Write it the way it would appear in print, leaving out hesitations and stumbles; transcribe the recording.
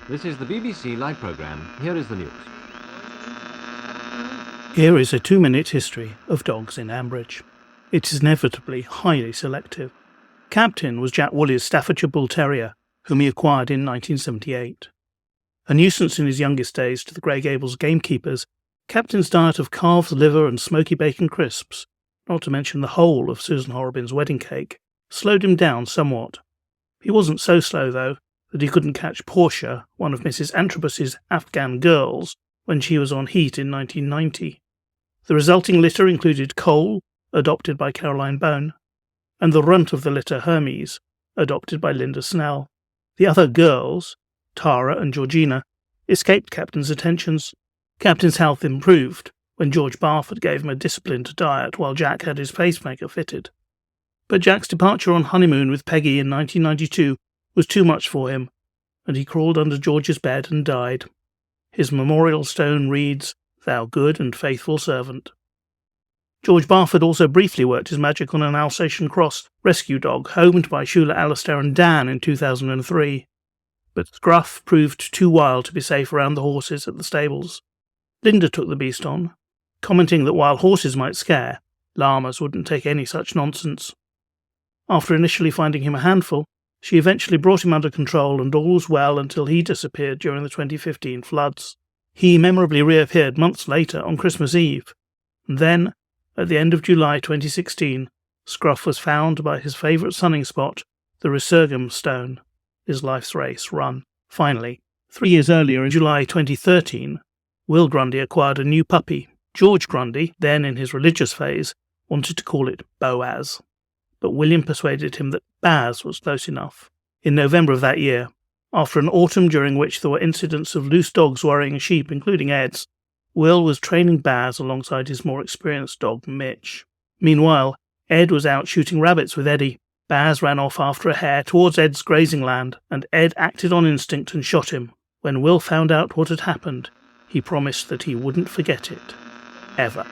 This is the BBC Live programme. Here is the news. Here is a 2-minute history of dogs in Ambridge. It is inevitably highly selective. Captain was Jack Woolley's Staffordshire Bull Terrier, whom he acquired in 1978. A nuisance in his youngest days to the Grey Gables gamekeepers, Captain's diet of calf's liver and smoky bacon crisps, not to mention the whole of Susan Horrobin's wedding cake, slowed him down somewhat. He wasn't so slow, though, that he couldn't catch Portia, one of Mrs. Antrobus's Afghan girls, when she was on heat in 1990. The resulting litter included Cole, adopted by Caroline Bone, and the runt of the litter Hermes, adopted by Linda Snell. The other girls, Tara and Georgina, escaped Captain's attentions. Captain's health improved when George Barford gave him a disciplined diet while Jack had his pacemaker fitted. But Jack's departure on honeymoon with Peggy in 1992 was too much for him, and he crawled under George's bed and died. His memorial stone reads, "Thou good and faithful servant." George Barford also briefly worked his magic on an Alsatian Cross rescue dog homed by Shula, Alistair and Dan in 2003. But Scruff proved too wild to be safe around the horses at the stables. Linda took the beast on, commenting that while horses might scare, llamas wouldn't take any such nonsense. After initially finding him a handful, she eventually brought him under control, and all was well until he disappeared during the 2015 floods. He memorably reappeared months later on Christmas Eve, and then, at the end of July 2016, Scruff was found by his favourite sunning spot, the Resurgam Stone, his life's race run. Finally, 3 years earlier in July 2013, Will Grundy acquired a new puppy. George Grundy, then in his religious phase, wanted to call it Boaz, but William persuaded him that Baz was close enough. In November of that year, after an autumn during which there were incidents of loose dogs worrying sheep, including Ed's, Will was training Baz alongside his more experienced dog, Mitch. Meanwhile, Ed was out shooting rabbits with Eddie. Baz ran off after a hare towards Ed's grazing land, and Ed acted on instinct and shot him. When Will found out what had happened, he promised that he wouldn't forget it. Ever.